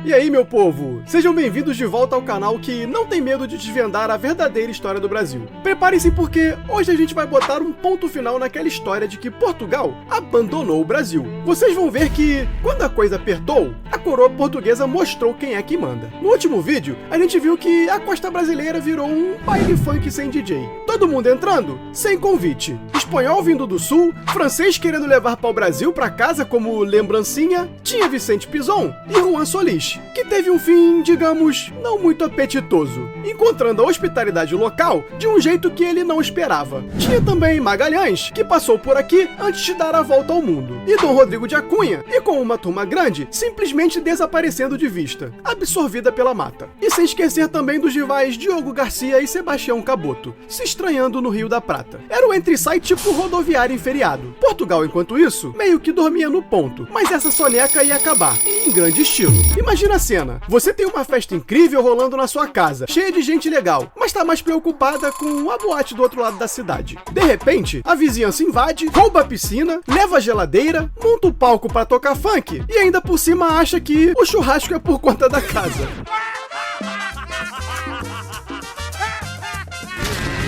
E aí, meu povo? Sejam bem-vindos de volta ao canal que não tem medo de desvendar a verdadeira história do Brasil. Preparem-se porque hoje a gente vai botar um ponto final naquela história de que Portugal abandonou o Brasil. Vocês vão ver que, quando a coisa apertou, a coroa portuguesa mostrou quem é que manda. No último vídeo, a gente viu que a costa brasileira virou um baile funk sem DJ. Todo mundo entrando, sem convite. Espanhol vindo do sul, francês querendo levar para o Brasil para casa como lembrancinha, tinha Vicente Pinzon e Juan Solis, que teve um fim, digamos, não muito apetitoso, encontrando a hospitalidade local de um jeito que ele não esperava. Tinha também Magalhães, que passou por aqui antes de dar a volta ao mundo, e Dom Rodrigo de Acunha, e com uma turma grande, simplesmente desaparecendo de vista, absorvida pela mata. E sem esquecer também dos rivais Diogo Garcia e Sebastião Caboto, se estranhando no Rio da Prata. Era o entre-sai tipo rodoviário em feriado. Portugal, enquanto isso, meio que dormia no ponto, mas essa soneca ia acabar, em grande estilo. Imagina a cena, você tem uma festa incrível rolando na sua casa, cheia de gente legal, mas tá mais preocupada com a boate do outro lado da cidade. De repente, a vizinhança invade, rouba a piscina, leva a geladeira, monta o palco pra tocar funk e ainda por cima acha que o churrasco é por conta da casa.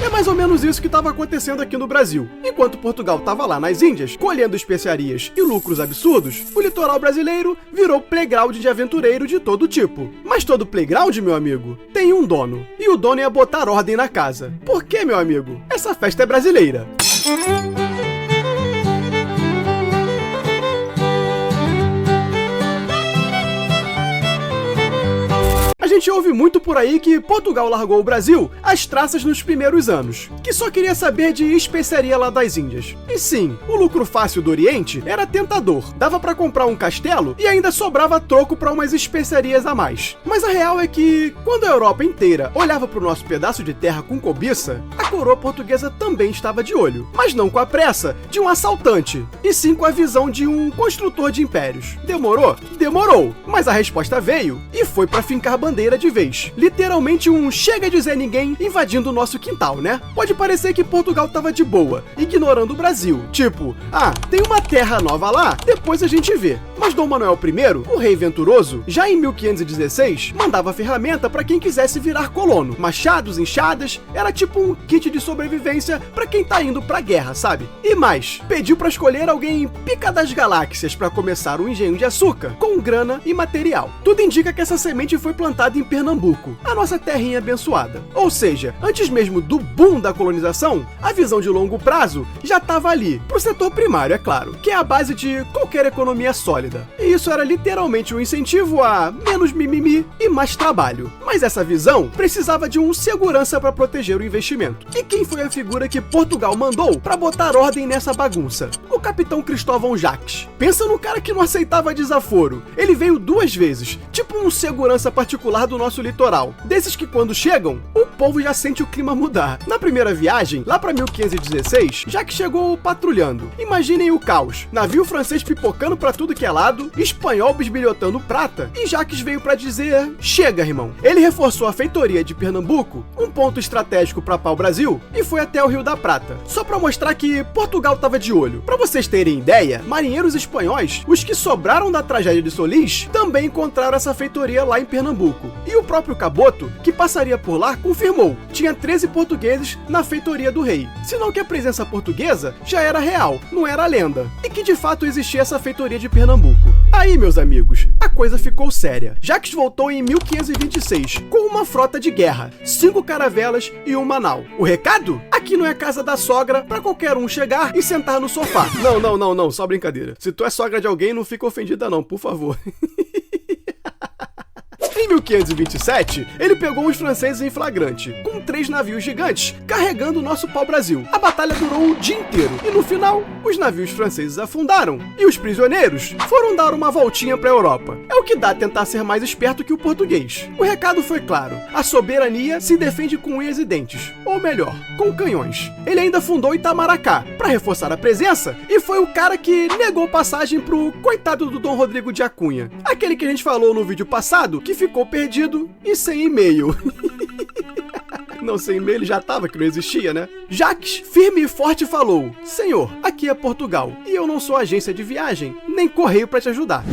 É mais ou menos isso que estava acontecendo aqui no Brasil. Enquanto Portugal estava lá nas Índias, colhendo especiarias e lucros absurdos, o litoral brasileiro virou playground de aventureiro de todo tipo. Mas todo playground, meu amigo, tem um dono. E o dono ia botar ordem na casa. Por quê, meu amigo? Essa festa é brasileira. A gente ouve muito por aí que Portugal largou o Brasil às traças nos primeiros anos, que só queria saber de especiaria lá das Índias. E sim, o lucro fácil do Oriente era tentador, dava pra comprar um castelo e ainda sobrava troco pra umas especiarias a mais. Mas a real é que, quando a Europa inteira olhava pro nosso pedaço de terra com cobiça, a coroa portuguesa também estava de olho, mas não com a pressa de um assaltante, e sim com a visão de um construtor de impérios. Demorou? Demorou, mas a resposta veio e foi pra fincar bandeira de vez. Literalmente um chega de Zé Ninguém invadindo o nosso quintal, né? Pode parecer que Portugal tava de boa, ignorando o Brasil. Tipo, tem uma terra nova lá, depois a gente vê. Mas Dom Manuel I, o rei venturoso, já em 1516, mandava ferramenta para quem quisesse virar colono. Machados, enxadas, era tipo um kit de sobrevivência para quem tá indo pra guerra, sabe? E mais, pediu para escolher alguém pica das galáxias para começar um engenho de açúcar, com grana e material. Tudo indica que essa semente foi plantada em Pernambuco, a nossa terrinha abençoada. Ou seja, antes mesmo do boom da colonização, a visão de longo prazo já estava ali, pro setor primário, é claro, que é a base de qualquer economia sólida. E isso era literalmente um incentivo a menos mimimi e mais trabalho. Mas essa visão precisava de um segurança para proteger o investimento. E quem foi a figura que Portugal mandou para botar ordem nessa bagunça? O capitão Cristóvão Jacques. Pensa no cara que não aceitava desaforo. Ele veio 2 vezes, tipo um segurança particular do nosso litoral. Desses que quando chegam, o povo já sente o clima mudar. Na primeira viagem, lá para 1516, Jacques chegou patrulhando. Imaginem o caos. Navio francês pipocando para tudo que é lado, espanhol bisbilhotando prata, e Jacques veio para dizer, chega, irmão. Ele reforçou a feitoria de Pernambuco, um ponto estratégico para pau-brasil, e foi até o Rio da Prata, só para mostrar que Portugal estava de olho. Para vocês terem ideia, marinheiros espanhóis, os que sobraram da tragédia de Solis, também encontraram essa feitoria lá em Pernambuco. E o próprio Caboto, que passaria por lá, confirmou, tinha 13 portugueses na feitoria do rei. Sinal que a presença portuguesa já era real, não era lenda, e que de fato existia essa feitoria de Pernambuco. Aí, meus amigos, a coisa ficou séria. Jacques voltou em 1526, com uma frota de guerra, 5 caravelas e uma nau. O recado? Aqui não é casa da sogra pra qualquer um chegar e sentar no sofá. Não, só brincadeira. Se tu é sogra de alguém, não fica ofendida não, por favor. Em 1527, ele pegou os franceses em flagrante, com 3 navios gigantes carregando o nosso pau-brasil. A batalha durou o dia inteiro e no final, os navios franceses afundaram e os prisioneiros foram dar uma voltinha para a Europa. É o que dá tentar ser mais esperto que o português. O recado foi claro, a soberania se defende com unhas e dentes, ou melhor, com canhões. Ele ainda fundou Itamaracá para reforçar a presença e foi o cara que negou passagem pro coitado do Dom Rodrigo de Acunha, aquele que a gente falou no vídeo passado que ficou perdido e sem e-mail. Não, sem e-mail ele já tava, que não existia, né? Jacques, firme e forte, falou: Senhor, aqui é Portugal, e eu não sou agência de viagem, nem correio para te ajudar.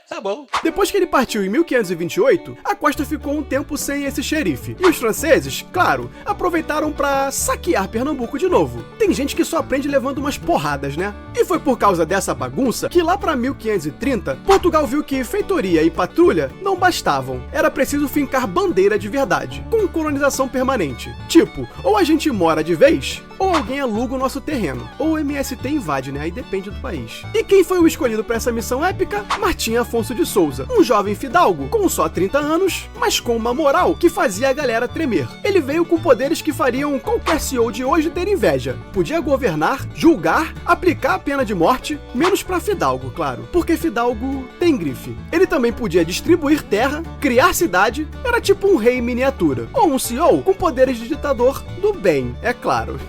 Tá bom. Depois que ele partiu em 1528, a costa ficou um tempo sem esse xerife. E os franceses, claro, aproveitaram pra saquear Pernambuco de novo. Tem gente que só aprende levando umas porradas, né? E foi por causa dessa bagunça que lá pra 1530, Portugal viu que feitoria e patrulha não bastavam. Era preciso fincar bandeira de verdade, com colonização permanente. Tipo, ou a gente mora de vez, ou alguém aluga o nosso terreno. Ou o MST invade, né? Aí depende do país. E quem foi o escolhido pra essa missão épica? Martim Afonso de Souza, um jovem fidalgo com só 30 anos, mas com uma moral que fazia a galera tremer. Ele veio com poderes que fariam qualquer CEO de hoje ter inveja. Podia governar, julgar, aplicar a pena de morte, menos pra fidalgo, claro, porque fidalgo tem grife. Ele também podia distribuir terra, criar cidade, era tipo um rei em miniatura, ou um CEO com poderes de ditador do bem, é claro.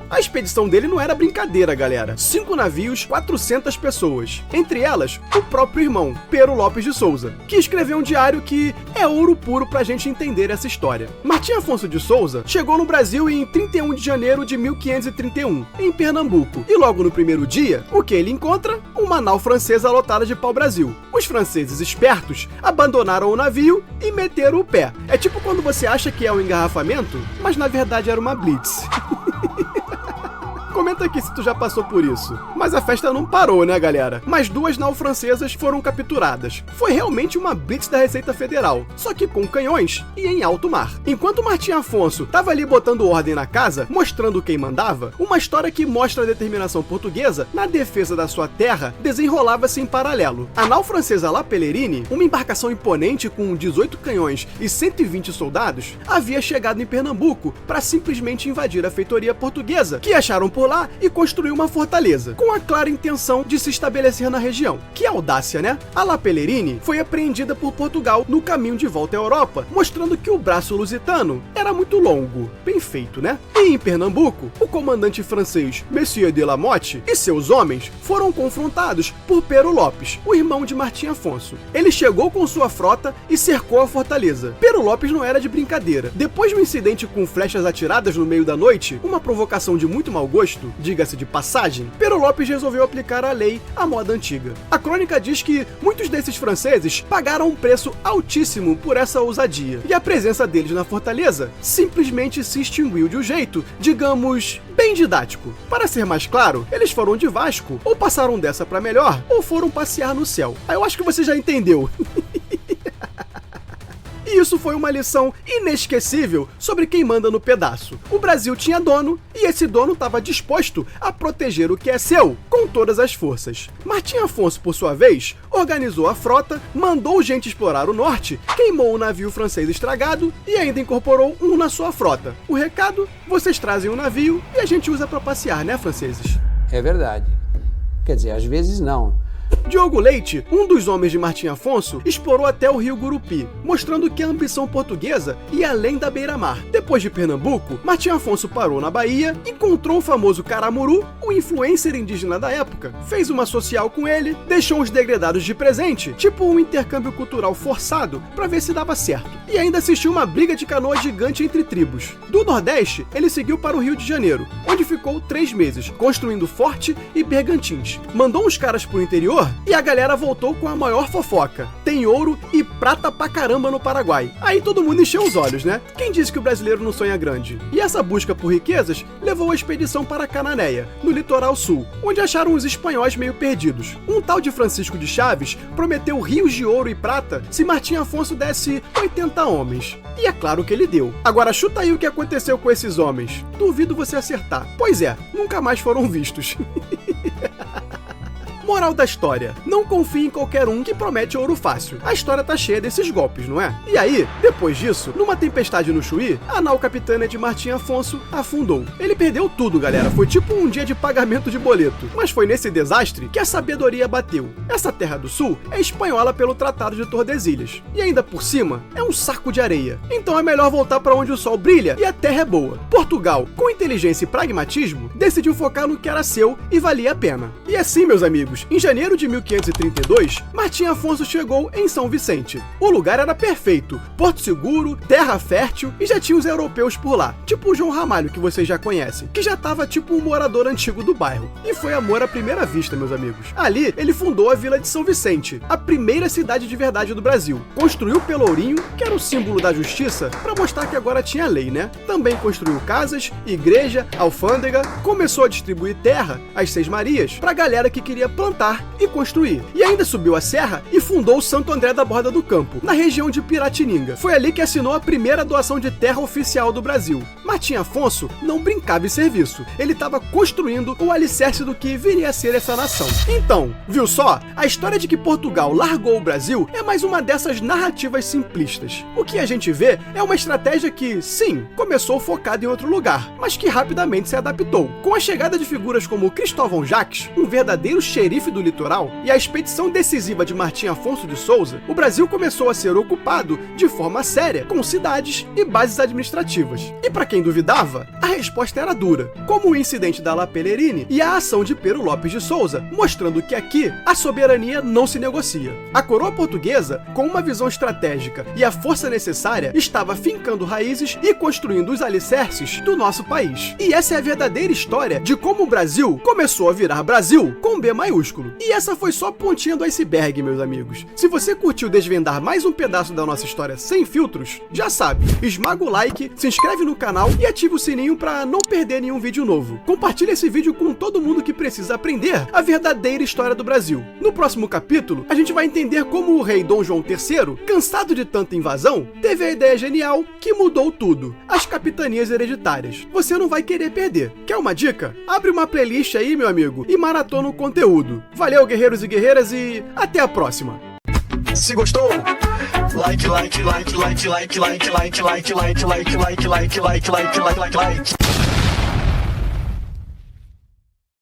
A expedição dele não era brincadeira, galera. 5 navios, 400 pessoas. Entre elas, o próprio irmão, Pero Lopes de Souza, que escreveu um diário que é ouro puro pra gente entender essa história. Martim Afonso de Souza chegou no Brasil em 31 de janeiro de 1531, em Pernambuco. E logo no primeiro dia, o que ele encontra? Uma nau francesa lotada de pau-brasil. Os franceses espertos abandonaram o navio e meteram o pé. É tipo quando você acha que é um engarrafamento, mas na verdade era uma blitz. Comenta aqui se tu já passou por isso. Mas a festa não parou, né, galera? Mais 2 naus francesas foram capturadas. Foi realmente uma blitz da Receita Federal, só que com canhões e em alto mar. Enquanto Martim Afonso tava ali botando ordem na casa, mostrando quem mandava, uma história que mostra a determinação portuguesa na defesa da sua terra desenrolava-se em paralelo. A nau francesa La Pellerine, uma embarcação imponente com 18 canhões e 120 soldados, havia chegado em Pernambuco para simplesmente invadir a feitoria portuguesa, que acharam por lá e construiu uma fortaleza, com a clara intenção de se estabelecer na região. Que audácia, né? A La Pellerine foi apreendida por Portugal no caminho de volta à Europa, mostrando que o braço lusitano era muito longo. Bem feito, né? E em Pernambuco, o comandante francês Monsieur de la Motte e seus homens foram confrontados por Pero Lopes, o irmão de Martim Afonso. Ele chegou com sua frota e cercou a fortaleza. Pero Lopes não era de brincadeira. Depois de um incidente com flechas atiradas no meio da noite, uma provocação de muito mau gosto, diga-se de passagem, Pero Lopes resolveu aplicar a lei à moda antiga. A crônica diz que muitos desses franceses pagaram um preço altíssimo por essa ousadia, e a presença deles na fortaleza simplesmente se extinguiu de um jeito, digamos, bem didático. Para ser mais claro, eles foram de Vasco, ou passaram dessa pra melhor, ou foram passear no céu. Aí eu acho que você já entendeu. E isso foi uma lição inesquecível sobre quem manda no pedaço. O Brasil tinha dono, e esse dono estava disposto a proteger o que é seu, com todas as forças. Martim Afonso, por sua vez, organizou a frota, mandou gente explorar o norte, queimou o navio francês estragado e ainda incorporou um na sua frota. O recado, vocês trazem um navio e a gente usa para passear, né, franceses? É verdade. Quer dizer, às vezes não. Diogo Leite, um dos homens de Martim Afonso, explorou até o rio Gurupi, mostrando que a ambição portuguesa ia além da beira-mar. Depois de Pernambuco, Martim Afonso parou na Bahia, encontrou o famoso Caramuru, o influencer indígena da época, fez uma social com ele, deixou os degredados de presente, tipo um intercâmbio cultural forçado, pra ver se dava certo. E ainda assistiu uma briga de canoa gigante entre tribos. Do Nordeste, ele seguiu para o Rio de Janeiro, onde ficou 3 meses, construindo forte e bergantins. Mandou uns caras pro interior e a galera voltou com a maior fofoca. Tem ouro e prata pra caramba no Paraguai. Aí todo mundo encheu os olhos, né? Quem disse que o brasileiro não sonha grande? E essa busca por riquezas levou a expedição para Cananéia, no litoral sul, onde acharam os espanhóis meio perdidos. Um tal de Francisco de Chaves prometeu rios de ouro e prata se Martim Afonso desse 80 homens. E é claro que ele deu. Agora chuta aí o que aconteceu com esses homens. Duvido você acertar. Pois é, nunca mais foram vistos. Moral da história: não confie em qualquer um que promete ouro fácil. A história tá cheia desses golpes, não é? E aí, depois disso, numa tempestade no Chuí, a nau capitânia de Martim Afonso afundou. Ele perdeu tudo, galera. Foi tipo um dia de pagamento de boleto. Mas foi nesse desastre que a sabedoria bateu. Essa terra do sul é espanhola pelo Tratado de Tordesilhas. E ainda por cima, é um saco de areia. Então é melhor voltar para onde o sol brilha e a terra é boa. Portugal, com inteligência e pragmatismo, decidiu focar no que era seu e valia a pena. E assim, meus amigos, Mas, em janeiro de 1532, Martim Afonso chegou em São Vicente. O lugar era perfeito, porto seguro, terra fértil e já tinha os europeus por lá, tipo o João Ramalho, que vocês já conhecem, que já estava tipo um morador antigo do bairro. E foi amor à primeira vista, meus amigos. Ali, ele fundou a Vila de São Vicente, a primeira cidade de verdade do Brasil. Construiu Pelourinho, que era o símbolo da justiça, para mostrar que agora tinha lei, né? Também construiu casas, igreja, alfândega, começou a distribuir terra, as Seis Marias, pra galera que queria plantar e construir. E ainda subiu a serra e fundou Santo André da Borda do Campo, na região de Piratininga. Foi ali que assinou a primeira doação de terra oficial do Brasil. Martim Afonso não brincava em serviço, ele estava construindo o alicerce do que viria a ser essa nação. Então, viu só? A história de que Portugal largou o Brasil é mais uma dessas narrativas simplistas. O que a gente vê é uma estratégia que, sim, começou focada em outro lugar, mas que rapidamente se adaptou. Com a chegada de figuras como Cristóvão Jacques, um verdadeiro xerife do litoral, e a expedição decisiva de Martim Afonso de Souza, o Brasil começou a ser ocupado de forma séria, com cidades e bases administrativas. E para quem duvidava, a resposta era dura, como o incidente da La Pellerine e a ação de Pero Lopes de Souza, mostrando que aqui a soberania não se negocia. A coroa portuguesa, com uma visão estratégica e a força necessária, estava fincando raízes e construindo os alicerces do nosso país. E essa é a verdadeira história de como o Brasil começou a virar Brasil com B maiúsculo. E essa foi só a pontinha do iceberg, meus amigos. Se você curtiu desvendar mais um pedaço da nossa história sem filtros, já sabe, esmaga o like, se inscreve no canal e ativa o sininho para não perder nenhum vídeo novo. Compartilhe esse vídeo com todo mundo que precisa aprender a verdadeira história do Brasil. No próximo capítulo, a gente vai entender como o rei Dom João III, cansado de tanta invasão, teve a ideia genial que mudou tudo, as capitanias hereditárias. Você não vai querer perder. Quer uma dica? Abre uma playlist aí, meu amigo, e maratona o conteúdo. Valeu, guerreiros e guerreiras, e até a próxima! Se gostou? Like.